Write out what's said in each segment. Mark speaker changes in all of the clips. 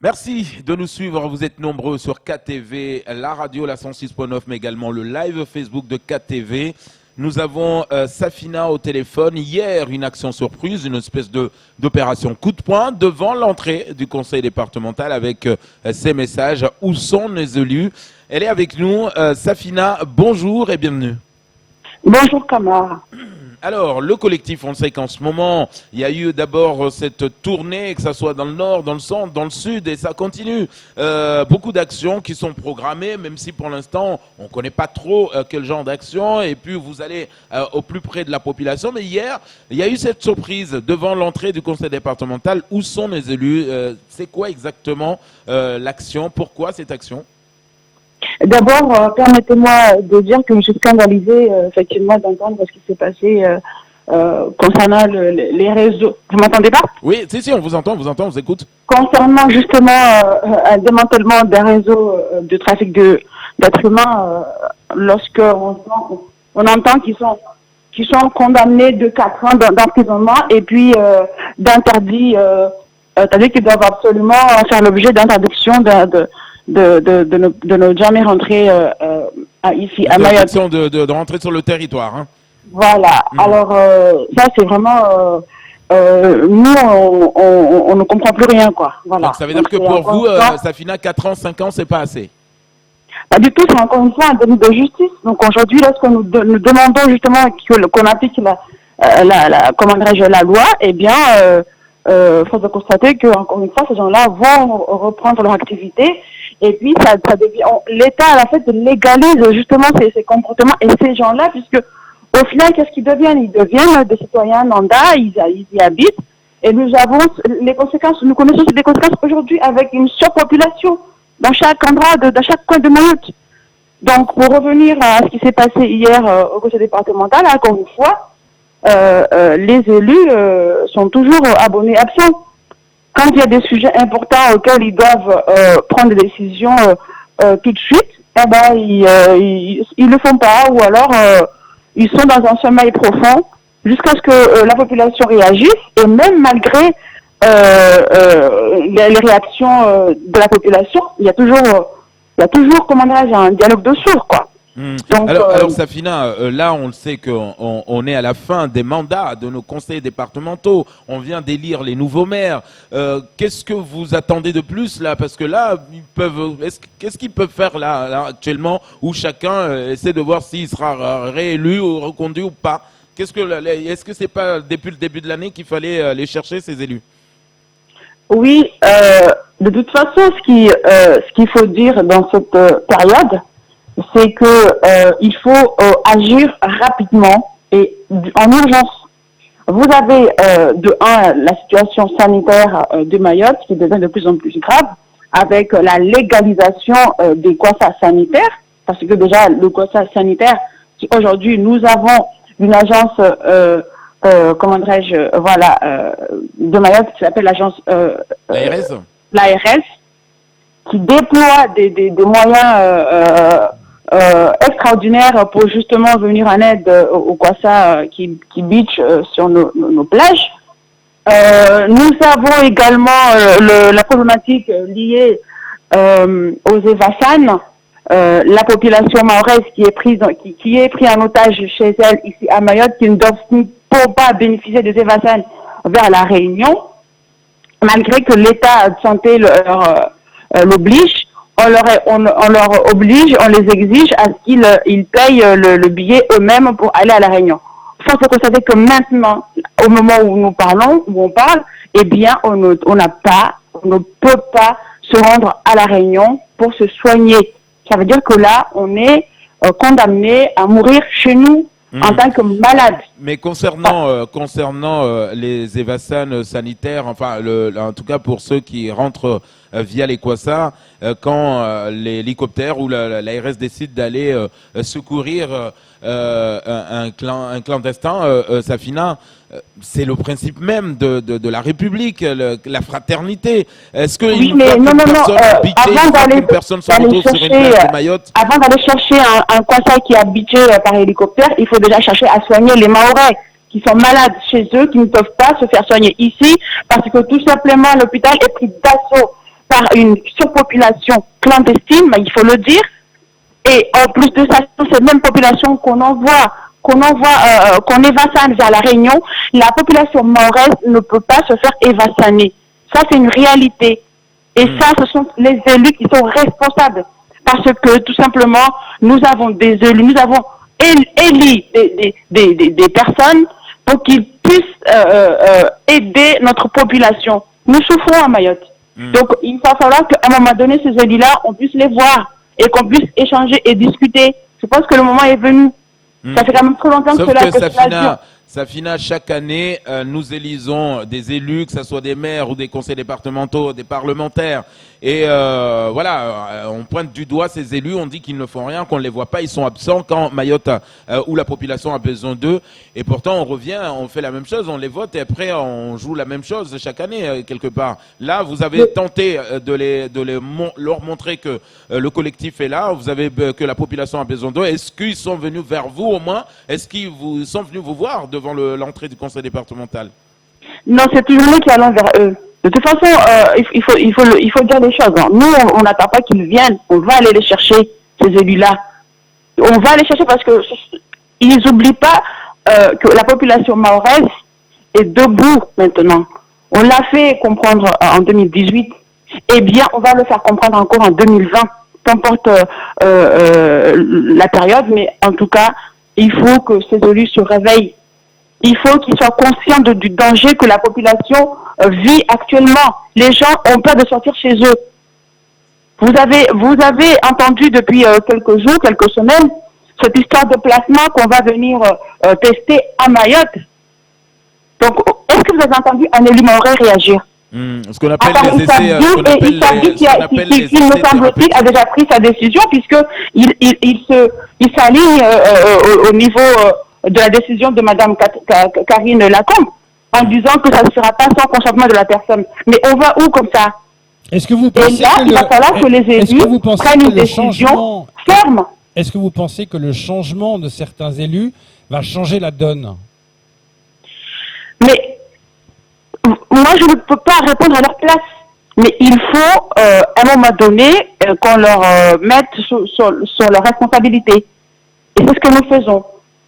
Speaker 1: Merci de nous suivre. Vous êtes nombreux sur KTV, la radio, la 106.9, mais également le live Facebook de KTV. Nous avons Safina au téléphone. Hier, une action surprise, une espèce d'opération coup de poing devant l'entrée du conseil départemental avec ces messages. Où sont les élus? Elle est avec nous. Safina, bonjour et bienvenue.
Speaker 2: Bonjour Kamara.
Speaker 1: Alors, le collectif, on sait qu'en ce moment, il y a eu d'abord cette tournée, que ce soit dans le nord, dans le centre, dans le sud, et ça continue. Beaucoup d'actions qui sont programmées, même si pour l'instant, on ne connaît pas trop quel genre d'action, et puis vous allez au plus près de la population. Mais hier, il y a eu cette surprise devant l'entrée du conseil départemental. Où sont les élus? C'est quoi exactement l'action? Pourquoi cette action?
Speaker 2: D'abord, permettez-moi de dire que je suis scandalisée effectivement d'entendre ce qui s'est passé concernant les réseaux. Vous m'entendez pas?
Speaker 1: Oui, si, on vous entend, on vous écoute.
Speaker 2: Concernant justement un démantèlement des réseaux de trafic d'êtres humains, lorsque on entend qu'ils sont condamnés de 4 ans d'emprisonnement et puis d'interdit, c'est-à-dire qu'ils doivent absolument faire l'objet d'interdiction de ne jamais rentrer ici à Mayotte.
Speaker 1: De rentrer sur le territoire. Hein.
Speaker 2: Voilà. Alors ça c'est vraiment nous on ne comprend plus rien quoi. Voilà.
Speaker 1: Donc ça veut dire que pour vous, Safina, 4 ans, 5 ans, c'est pas assez.
Speaker 2: Pas du tout, c'est encore une fois un délit de justice. Donc aujourd'hui, lorsque nous demandons justement qu'on applique la loi, eh bien faut constater que encore une fois, ces gens-là vont reprendre leur activité. Et puis, ça devient, l'État, à la fait, légalise justement ces comportements et ces gens-là, puisque au final, qu'est-ce qu'ils deviennent? Ils deviennent des citoyens lambda, ils y habitent. Et nous avons les conséquences, nous connaissons les conséquences aujourd'hui avec une surpopulation dans chaque endroit, dans chaque coin de Mayotte. Donc, pour revenir à ce qui s'est passé hier au conseil départemental, encore une fois, les élus sont toujours abonnés absents. Quand il y a des sujets importants auxquels ils doivent prendre des décisions tout de suite, eh ben, ils le font pas, ou alors ils sont dans un sommeil profond jusqu'à ce que la population réagisse, et même malgré les réactions de la population, il y a toujours comment dirais-je, un dialogue de sourds, quoi. Donc,
Speaker 1: alors Safina, là on le sait qu'on est à la fin des mandats de nos conseils départementaux, on vient d'élire les nouveaux maires. Qu'est-ce que vous attendez de plus là? Parce que là, qu'est-ce qu'ils peuvent faire là actuellement, où chacun essaie de voir s'il sera réélu ou reconduit ou pas? Est-ce que c'est pas depuis le début de l'année qu'il fallait aller chercher ces élus?
Speaker 2: Oui, de toute façon, ce qu'il faut dire dans cette période, c'est que il faut agir rapidement et en urgence. Vous avez la situation sanitaire de Mayotte qui devient de plus en plus grave, avec la légalisation des quotas sanitaires, parce que déjà le quota sanitaire, aujourd'hui nous avons une agence comment dirais-je, de Mayotte qui s'appelle l'agence l'ARS, qui déploie des moyens extraordinaire pour justement venir en aide aux Kwassa qui beach sur nos plages. Nous avons également la problématique liée aux Evasan, la population mahoraise qui est prise en otage chez elle ici à Mayotte, qui ne peut pas bénéficier des Evasan vers la Réunion, malgré que l'état de santé l'oblige. On leur oblige, on les exige à ce qu'ils payent le billet eux-mêmes pour aller à la Réunion. Il faut constater que maintenant, au moment où nous parlons, où on parle, eh bien, on ne peut pas se rendre à la Réunion pour se soigner. Ça veut dire que là, on est condamné à mourir chez nous en tant que malade.
Speaker 1: Mais concernant les Evasan sanitaires, enfin, en tout cas pour ceux qui rentrent via les Kwassa, quand l'hélicoptère ou l'ARS décide d'aller secourir un clandestin, Safina, c'est le principe même de la République, la fraternité. Est-ce que une personne se retrouve sur une plage de Mayotte,
Speaker 2: avant d'aller chercher un Kwassa qui a habité par hélicoptère, il faut déjà chercher à soigner les Mahorais qui sont malades chez eux, qui ne peuvent pas se faire soigner ici, parce que tout simplement l'hôpital est pris d'assaut par une surpopulation clandestine, il faut le dire. Et en plus de ça, cette même population qu'on évassane vers la Réunion, la population mahoraise ne peut pas se faire évassaner. Ça, c'est une réalité. Et ça, ce sont les élus qui sont responsables. Parce que, tout simplement, nous avons des élus, nous avons élu des personnes pour qu'ils puissent aider notre population. Nous souffrons à Mayotte. Donc, il va falloir qu'à un moment donné, ces élus-là, on puisse les voir et qu'on puisse échanger et discuter. Je pense que le moment est venu. Ça fait quand même trop longtemps que cela
Speaker 1: Safina, chaque année, nous élisons des élus, que ce soit des maires ou des conseils départementaux, des parlementaires. Et on pointe du doigt ces élus, on dit qu'ils ne font rien, qu'on ne les voit pas, ils sont absents quand Mayotte ou la population a besoin d'eux. Et pourtant, on revient, on fait la même chose, on les vote et après, on joue la même chose chaque année, quelque part. Là, vous avez tenté leur montrer que le collectif est là, que la population a besoin d'eux. Est-ce qu'ils sont venus vers vous au moins? Est-ce qu'ils sont venus vous voir devant l'entrée du conseil départemental?
Speaker 2: Non, c'est toujours nous qui allons vers eux. De toute façon, il faut dire les choses. Nous, on n'attend pas qu'ils viennent. On va aller les chercher, ces élus-là. On va les chercher parce que ils n'oublient pas que la population mahoraise est debout maintenant. On l'a fait comprendre en 2018. Eh bien, on va le faire comprendre encore en 2020. Qu'importe la période, mais en tout cas, il faut que ces élus se réveillent. Il faut qu'ils soient conscients du danger que la population vit actuellement. Les gens ont peur de sortir chez eux. Vous avez entendu depuis quelques jours, quelques semaines, cette histoire de placement qu'on va venir tester à Mayotte. Donc, est-ce que vous avez entendu un élu mahorais réagir?
Speaker 1: Ce qu'on appelle les essais,
Speaker 2: il me semble-t-il, a déjà pris sa décision puisqu'il s'aligne au niveau de la décision de Madame Karine Lacombe en disant que ça ne sera pas sans consentement de la personne. Mais on va où comme ça?
Speaker 3: Est-ce que vous pensez
Speaker 2: il va falloir que les élus prennent une décision ferme.
Speaker 3: Est-ce que vous pensez que le changement de certains élus va changer la donne?
Speaker 2: Mais moi, je ne peux pas répondre à leur place. Mais il faut, à un moment donné, qu'on leur mette sur leur responsabilité. Et c'est ce que nous faisons.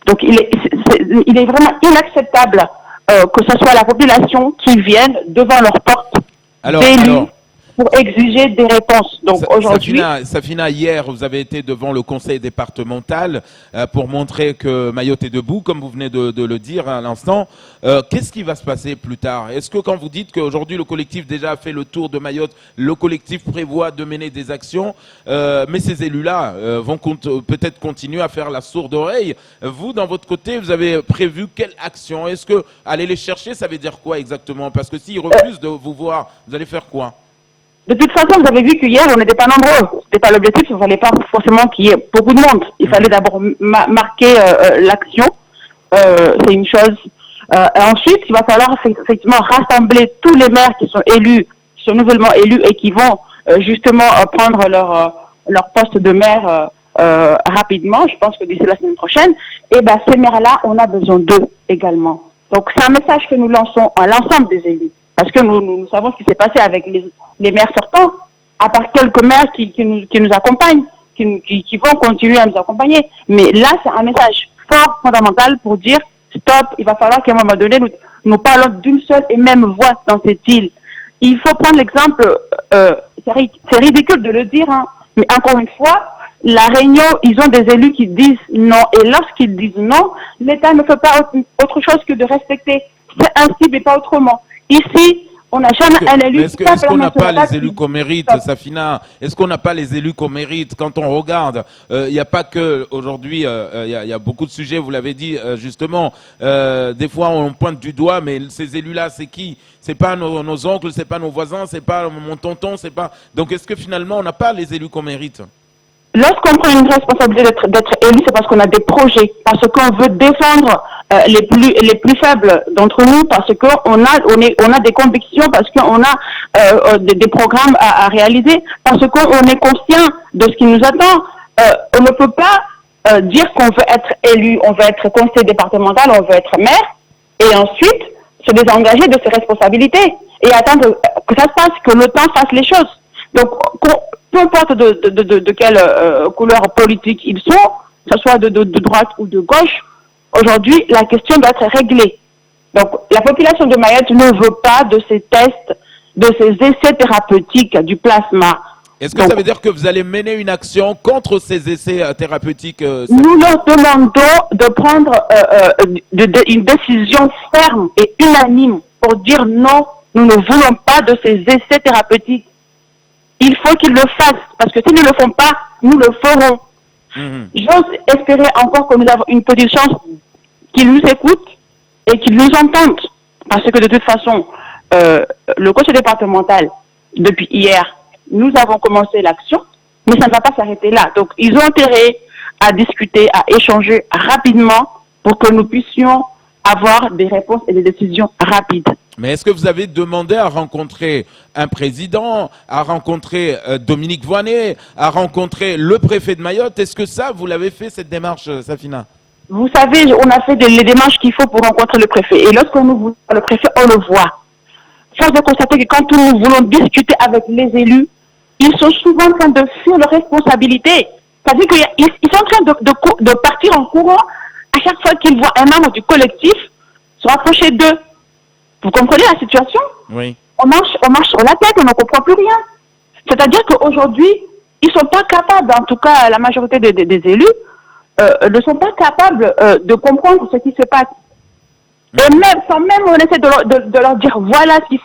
Speaker 2: Donc, il est vraiment inacceptable que ce soit la population qui vienne devant leur porte d'élus pour exiger des réponses. Donc aujourd'hui,
Speaker 1: Safina, hier, vous avez été devant le conseil départemental pour montrer que Mayotte est debout, comme vous venez de le dire à l'instant. Qu'est-ce qui va se passer plus tard? Est-ce que quand vous dites qu'aujourd'hui le collectif déjà a fait le tour de Mayotte, le collectif prévoit de mener des actions, mais ces élus-là vont peut-être continuer à faire la sourde oreille. Vous, dans votre côté, vous avez prévu quelle action? Est-ce que aller les chercher, ça veut dire quoi exactement? Parce que s'ils refusent de vous voir, vous allez faire quoi?
Speaker 2: De toute façon, vous avez vu qu'hier, on n'était pas nombreux. C'était pas l'objectif, il ne fallait pas forcément qu'il y ait beaucoup de monde. Il fallait d'abord marquer l'action. C'est une chose. Ensuite, il va falloir effectivement rassembler tous les maires qui sont élus, qui sont nouvellement élus et qui vont justement prendre leur poste de maire rapidement. Je pense que d'ici la semaine prochaine. Et ces maires-là, on a besoin d'eux également. Donc, c'est un message que nous lançons à l'ensemble des élus. Parce que nous savons ce qui s'est passé avec les maires sortants, à part quelques maires qui nous accompagnent, qui vont continuer à nous accompagner. Mais là, c'est un message fort, fondamental pour dire stop, il va falloir qu'à un moment donné, nous parlons d'une seule et même voix dans cette île. Il faut prendre l'exemple, c'est ridicule de le dire, mais encore une fois, la Réunion, ils ont des élus qui disent non. Et lorsqu'ils disent non, l'État ne fait pas autre chose que de respecter. C'est ainsi, mais pas autrement. Ici, on n'a jamais un élu.
Speaker 1: Est-ce qu'on n'a pas les élus qu'on mérite, Safina? Est-ce qu'on n'a pas les élus qu'on mérite? Quand on regarde, il n'y a pas que aujourd'hui, il y a beaucoup de sujets, vous l'avez dit justement. Des fois, on pointe du doigt, mais ces élus-là, c'est qui? C'est pas nos oncles, c'est pas nos voisins, c'est pas mon tonton, c'est pas. Donc, est-ce que finalement, on n'a pas les élus qu'on mérite?
Speaker 2: Lorsqu'on prend une responsabilité d'être élu, c'est parce qu'on a des projets, parce qu'on veut défendre les plus faibles d'entre nous, parce qu'on a des convictions, parce qu'on a des programmes à réaliser, parce qu'on est conscient de ce qui nous attend. On ne peut pas dire qu'on veut être élu, on veut être conseiller départemental, on veut être maire, et ensuite se désengager de ses responsabilités et attendre que ça se passe, que le temps fasse les choses. Donc, peu importe de quelle couleur politique ils sont, que ce soit de droite ou de gauche, aujourd'hui, la question doit être réglée. Donc, la population de Mayotte ne veut pas de ces tests, de ces essais thérapeutiques du plasma.
Speaker 1: Est-ce que ça veut dire que vous allez mener une action contre ces essais thérapeutiques
Speaker 2: Nous leur demandons de prendre une décision ferme et unanime pour dire non, nous ne voulons pas de ces essais thérapeutiques. Il faut qu'ils le fassent, parce que s'ils ne le font pas, nous le ferons. J'ose espérer encore que nous avons une petite chance qu'ils nous écoutent et qu'ils nous entendent. Parce que de toute façon, le conseil départemental, depuis hier, nous avons commencé l'action, mais ça ne va pas s'arrêter là. Donc, ils ont intérêt à discuter, à échanger rapidement pour que nous puissions avoir des réponses et des décisions rapides.
Speaker 1: Mais est-ce que vous avez demandé à rencontrer un président, à rencontrer Dominique Voynet, à rencontrer le préfet de Mayotte? Est-ce que ça, vous l'avez fait, cette démarche, Safina?
Speaker 2: Vous savez, on a fait les démarches qu'il faut pour rencontrer le préfet. Et lorsque nous voulons le préfet, on le voit. Force de constater que quand nous voulons discuter avec les élus, ils sont souvent en train de fuir leurs responsabilités. C'est-à-dire qu'ils sont en train de partir en courant à chaque fois qu'ils voient un membre du collectif se rapprocher d'eux. Vous comprenez la situation?
Speaker 1: Oui.
Speaker 2: On marche sur la tête, on ne comprend plus rien. C'est-à-dire qu'aujourd'hui, ils ne sont pas capables, en tout cas la majorité des élus, ne sont pas capables de comprendre ce qui se passe. Et même, sans même on essaie de leur dire voilà ce qui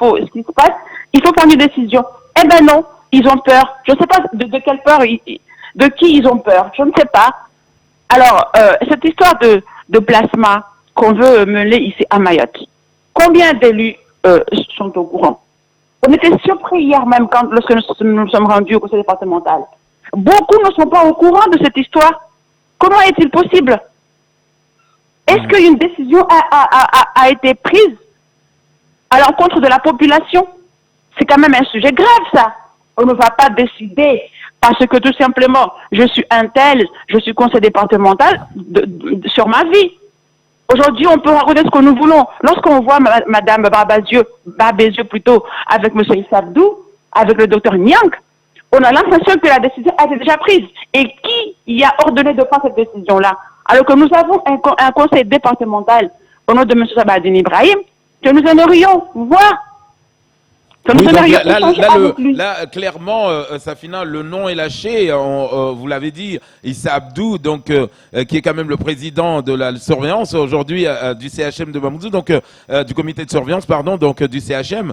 Speaker 2: se passe, il faut prendre une décision. Eh ben non, ils ont peur. Je ne sais pas de quelle peur, de qui ils ont peur. Je ne sais pas. Alors, cette histoire de plasma qu'on veut mener ici à Mayotte, combien d'élus sont au courant? On était surpris hier même lorsque nous sommes rendus au conseil départemental. Beaucoup ne sont pas au courant de cette histoire. Comment est-il possible? Est-ce qu'une décision a été prise à l'encontre de la population? C'est quand même un sujet grave, ça. On ne va pas décider parce que tout simplement, je suis un tel, je suis conseiller départemental sur ma vie. Aujourd'hui, on peut raconter ce que nous voulons. Lorsqu'on voit Madame Babézieux plutôt, avec M. Issa Abdou, avec le docteur Niang, on a l'impression que la décision a été déjà prise. Et qui y a ordonné de prendre cette décision-là? Alors que nous avons un conseil départemental au nom de M. Sabadine Ibrahim, que nous aimerions voir.
Speaker 1: Oui, donc là, clairement, Safina, le nom est lâché. Vous l'avez dit, Issa Abdou, donc qui est quand même le président de la surveillance aujourd'hui du CHM de Mamoudzou, donc du comité de surveillance, pardon, donc du CHM.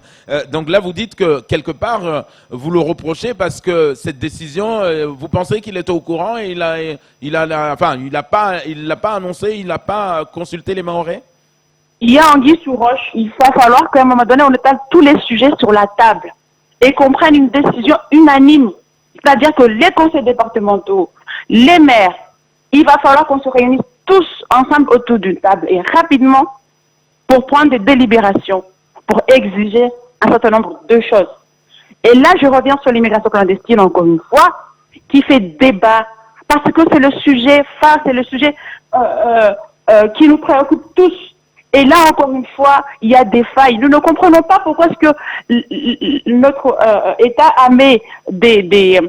Speaker 1: Donc là, vous dites que quelque part, vous le reprochez parce que cette décision, vous pensez qu'il était au courant et il l'a pas annoncé, il n'a pas consulté les Mahorais?
Speaker 2: Il y a anguille sous roche. Il va falloir qu'à un moment donné, on étale tous les sujets sur la table et qu'on prenne une décision unanime. C'est-à-dire que les conseils départementaux, les maires, il va falloir qu'on se réunisse tous ensemble autour d'une table et rapidement pour prendre des délibérations, pour exiger un certain nombre de choses. Et là, je reviens sur l'immigration clandestine encore une fois, qui fait débat, parce que c'est le sujet phare, c'est le sujet qui nous préoccupe tous. Et là, encore une fois, il y a des failles. Nous ne comprenons pas pourquoi est-ce que notre État a mis des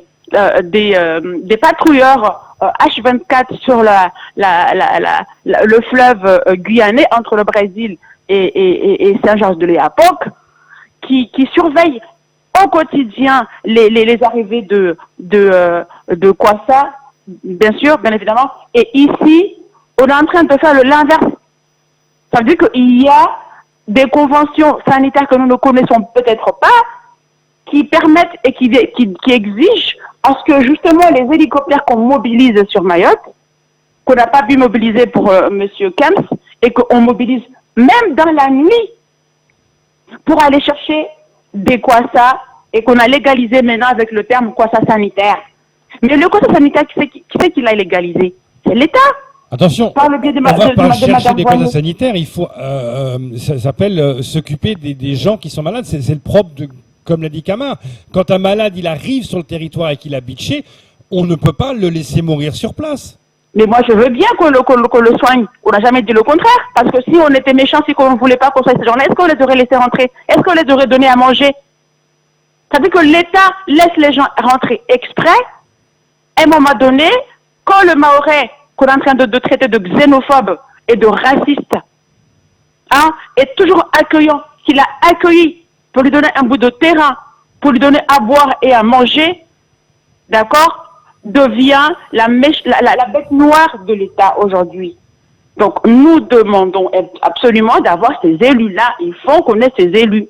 Speaker 2: patrouilleurs H24 sur le fleuve guyanais entre le Brésil et Saint-Georges-de-l'Oyapock, qui surveillent au quotidien les arrivées de Kwassa, bien sûr, bien évidemment. Et ici, on est en train de faire l'inverse. Ça veut dire qu'il y a des conventions sanitaires que nous ne connaissons peut-être pas, qui permettent et qui exigent à ce que justement les hélicoptères qu'on mobilise sur Mayotte, qu'on n'a pas pu mobiliser pour M. Kems, et qu'on mobilise même dans la nuit pour aller chercher des Kwassa, et qu'on a légalisé maintenant avec le terme Kwassa sanitaire. Mais le Kwassa sanitaire, qui c'est qui l'a légalisé? C'est l'État.
Speaker 3: Attention, on ne va pas chercher des Kwassa sanitaires, il faut, ça s'appelle s'occuper des gens qui sont malades, c'est le propre, comme l'a dit Kama. Quand un malade, il arrive sur le territoire et qu'il a bitché, on ne peut pas le laisser mourir sur place.
Speaker 2: Mais moi, je veux bien qu'on le soigne. On n'a jamais dit le contraire. Parce que si on était méchant, si on ne voulait pas qu'on soigne ces gens-là, est-ce qu'on les aurait laissés rentrer? Est-ce qu'on les aurait donné à manger? Ça veut dire que l'État laisse les gens rentrer exprès. À un moment donné, quand le Mahorais qu'on est en train de traiter de xénophobe et de raciste, est toujours accueillant, qu'il a accueilli pour lui donner un bout de terrain, pour lui donner à boire et à manger, d'accord, devient la bête noire de l'État aujourd'hui. Donc nous demandons absolument d'avoir ces élus-là. Il faut qu'on ait ces élus.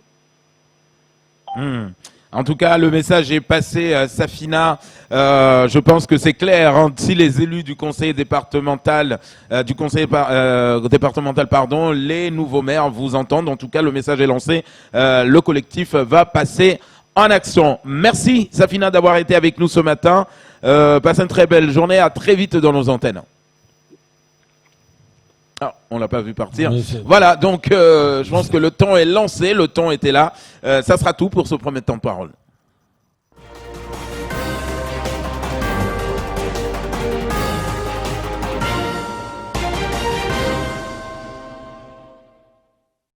Speaker 1: En tout cas, le message est passé, Safina. Je pense que c'est clair. Si les élus du conseil départemental, les nouveaux maires vous entendent. En tout cas, le message est lancé. Le collectif va passer en action. Merci, Safina, d'avoir été avec nous ce matin. Passe une très belle journée. À très vite dans nos antennes. Ah, on l'a pas vu partir. Voilà, donc je pense que le temps est lancé, le temps était là. Ça sera tout pour ce premier temps de parole.